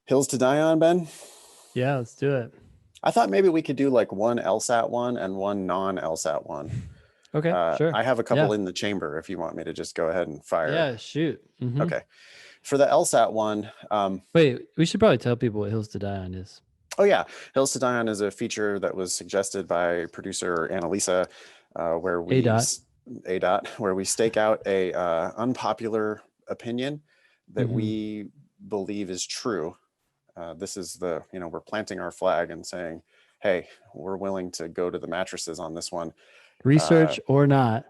Hills to die on, Ben? Yeah, let's do it. I thought maybe we could do like one LSAT one and one non-LSAT one. Okay, sure. I have a couple Yeah. in the chamber if you want me to just go ahead and fire. Yeah, shoot. Okay. For the LSAT one, Wait, we should probably tell people what Hills to Die On is. oh yeah, Hills to die on is a feature that was suggested by producer Annalisa, where A we dot. a dot where we stake out a unpopular opinion that hmm we believe is true. This is we're planting our flag and saying, hey, we're willing to go to the mattresses on this one. Uh, Research or not.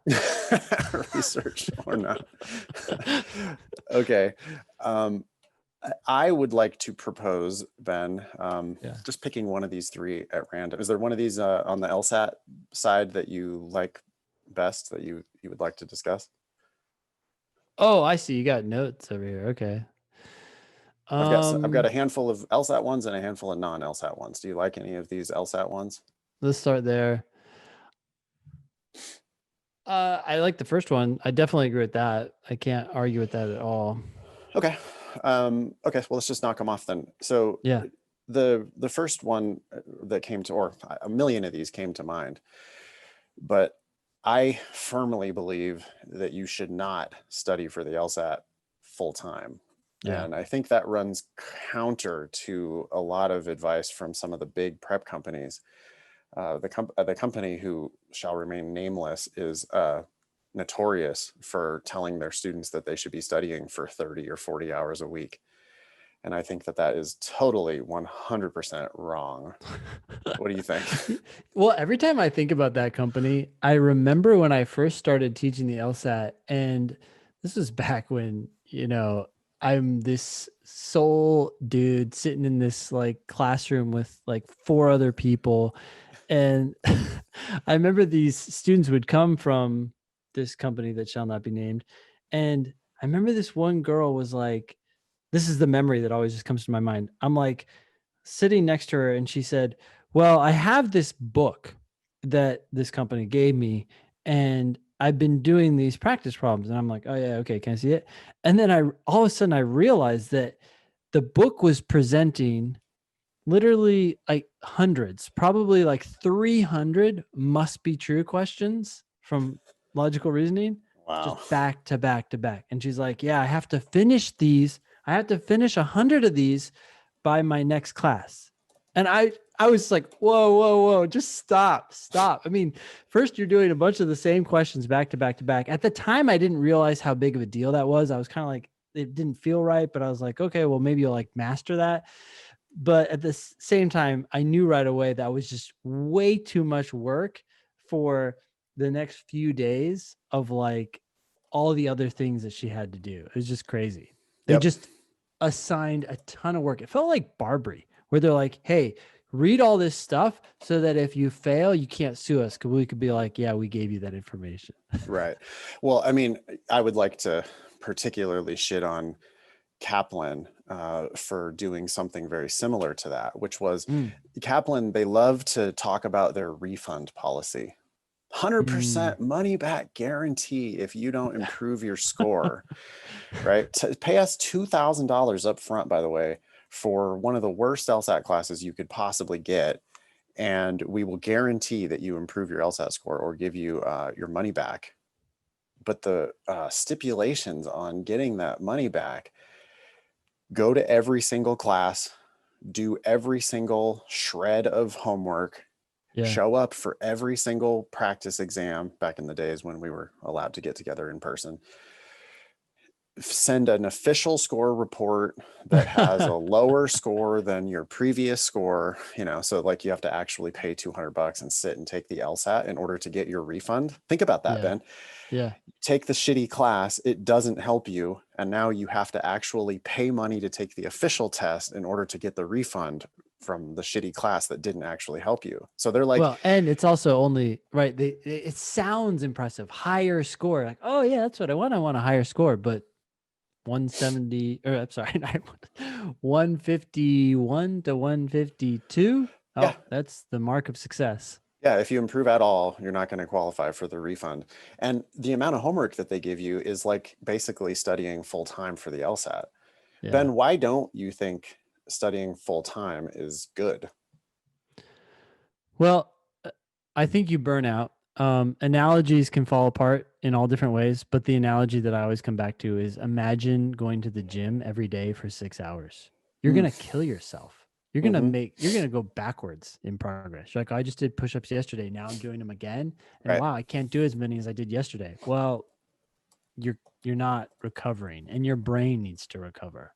research or not. Okay. I would like to propose, Ben, Yeah. just picking one of these three at random. Is there one of these on the LSAT side that you like best that you would like to discuss? Oh, I see. You got notes over here. Okay. I've got a Um, handful of LSAT ones and a handful of non-LSAT ones. Do you like any of these LSAT ones? let's start there. I like the first one. I definitely agree with that. I can't argue with that at all. Okay. Okay. Well, let's just knock them off then. So Yeah. the first one that came to, or a million of these came to mind, but I firmly believe that you should not study for the LSAT full time. Yeah. And I think that runs counter to a lot of advice from some of the big prep companies. The company who shall remain nameless is notorious for telling their students that they should be studying for 30 or 40 hours a week. And I think that that is totally 100% wrong. What do you think? Well, every time I think about that company, I remember when I first started teaching the LSAT, and this was back when, I'm this sole dude sitting in this like classroom with like four other people. And I remember these students would come from this company that shall not be named. And I remember this one girl was like, this is the memory that always just comes to my mind. I'm like sitting next to her and she said, well, I have this book that this company gave me and I've been doing these practice problems. And I'm like, oh yeah, okay, can I see it? And then all of a sudden I realized that the book was presenting literally like hundreds, probably like 300 must be true questions from logical reasoning, just Wow. back to back to back. And she's like, yeah, I have to finish these. I have to finish 100 of these by my next class. And I was like, whoa, whoa, whoa, just stop. I mean, first you're doing a bunch of the same questions back to back to back. At the time, I didn't realize how big of a deal that was. I was kind of like, it didn't feel right, but I was like, okay, well, maybe you'll like master that. But at the same time, I knew right away that was just way too much work for the next few days of like all the other things that she had to do. It was just crazy. They Yep. just assigned a ton of work. It felt like Barbary, where they're like, hey, read all this stuff so that if you fail, you can't sue us. Cause we could be like, yeah, we gave you that information. Right. Well, I mean, I would like to particularly shit on Kaplan for doing something very similar to that, which was Mm, Kaplan, they love to talk about their refund policy. mm. 100% money back guarantee if you don't improve your score, right? Pay us $2,000 up front, by the way, for one of the worst LSAT classes you could possibly get. And we will guarantee that you improve your LSAT score or give you your money back. But the stipulations on getting that money back: go to every single class, do every single shred of homework, Yeah. show up for every single practice exam back in the days when we were allowed to get together in person, send an official score report that has a lower score than your previous score, so like you have to actually pay $200 and sit and take the LSAT in order to get your refund. Think about that, Yeah. Ben. Yeah. Take the shitty class, it doesn't help you, and now you have to actually pay money to take the official test in order to get the refund from the shitty class that didn't actually help you. So they're like, Well, and it's also only right. It sounds impressive. Higher score. Like, oh yeah, that's what I want. I want a higher score, but 170 or I'm sorry, 151 to 152. yeah, Oh, that's the mark of success. yeah, if you improve at all, you're not going to qualify for the refund. And the amount of homework that they give you is like basically studying full time for the LSAT. Yeah. Ben, why don't you think studying full time is good. Well, I think you burn out. Analogies can fall apart in all different ways, but the analogy that I always come back to is imagine going to the gym every day for 6 hours. You're Mm. gonna kill yourself. Hmm. You're gonna go backwards in progress. You're like, I just did push-ups yesterday. Now I'm doing them again. And Right. wow, I can't do as many as I did yesterday. Well, you're not recovering and your brain needs to recover.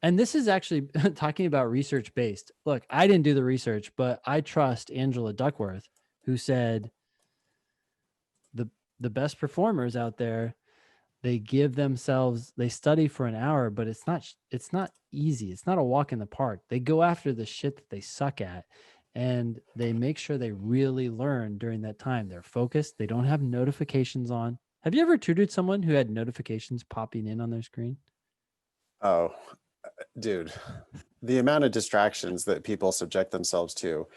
And this is actually talking about research based. Look, I didn't do the research, but I trust Angela Duckworth, who said the the best performers out there, they study for an hour, but it's not easy. It's not a walk in the park. They go after the shit that they suck at, and they make sure they really learn during that time. They're focused. They don't have notifications on. Have you ever tutored someone who had notifications popping in on their screen? Oh, dude, the amount of distractions that people subject themselves to,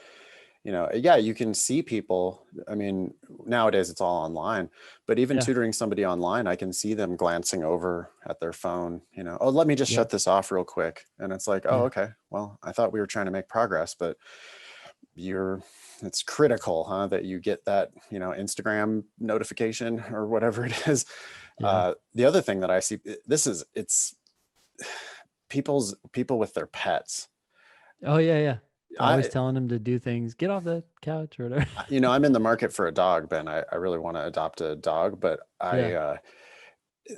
yeah, you can see people. I mean, nowadays it's all online, but even Yeah. tutoring somebody online, I can see them glancing over at their phone, oh, let me just Yep. shut this off real quick. And it's like, oh, Yeah. okay, well, I thought we were trying to make progress, but it's critical, huh, that you get that, Instagram notification or whatever it is. Yeah. The other thing that I see, it's people with their pets. Oh yeah, yeah. They're always I, telling them to do things. Get off the couch or whatever. I'm in the market for a dog, Ben. I really want to adopt a dog, but Yeah.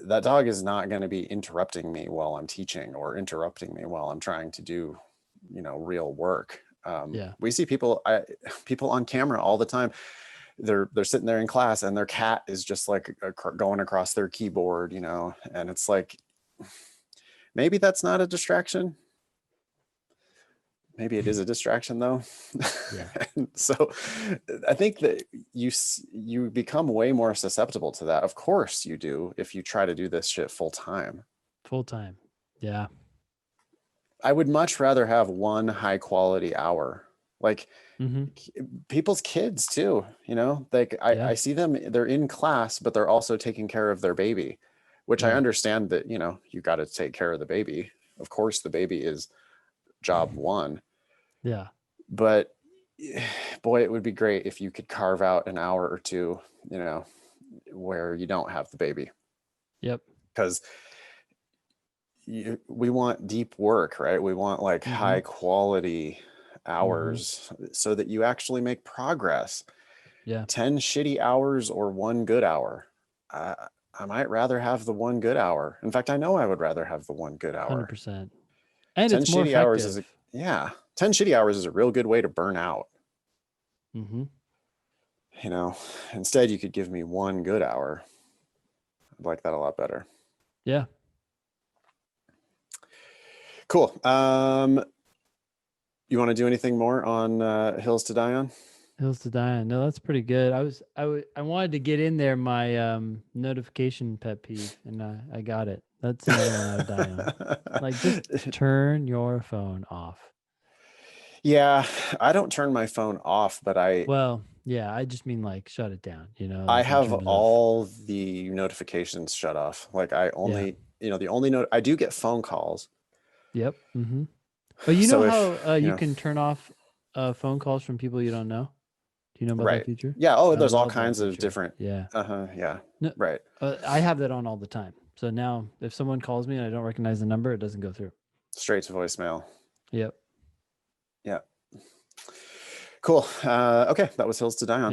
that dog is not going to be interrupting me while I'm teaching or interrupting me while I'm trying to do, real work. Yeah. We see people on camera all the time. They're sitting there in class and their cat is just like going across their keyboard, and it's like, maybe that's not a distraction. Maybe it is a distraction though. Yeah. And so I think that you become way more susceptible to that. Of course you do if you try to do this shit full time. Full time. Yeah. I would much rather have one high quality hour. Like Mm-hmm. people's kids too, like Yeah. I see them, they're in class, but they're also taking care of their baby, which I Yeah. understand that, you got to take care of the baby. Of course, the baby is job one, Yeah. but boy, it would be great if you could carve out an hour or two, where you don't have the baby, Yep. because we want deep work, right? We want like Mm-hmm. high quality Mm-hmm. hours so that you actually make progress. Yeah. 10 shitty hours or one good hour. I, I might rather have the one good hour. In fact, I know I would rather have the one good hour. 100%. And 10 it's more shitty hours is effective. yeah, 10 shitty hours is a real good way to burn out. Mm-hmm. Instead, you could give me one good hour. I'd like that a lot better. Yeah. Cool. You want to do anything more on Hills to Die On? Hills to Die On. No, that's pretty good. I wanted to get in there my notification pet peeve, and I got it. That's another one I would die on. Like, just turn your phone off. Yeah, I don't turn my phone off, but Well, yeah, I just mean like shut it down, I like in have terms of all the notifications shut off. Like I yeah. only, the only note I do get phone calls. Yep. Mm-hmm. But you know So if, how you can turn off phone calls from people you don't know? Do you know about that right. feature? Yeah. Oh, I there's all love that kinds of feature. different, Yeah. yeah. No, Right. I have that on all the time. So now if someone calls me and I don't recognize the number, it doesn't go through. Straight to voicemail. Yep. Yeah. Cool. Okay. That was Hills to Die On.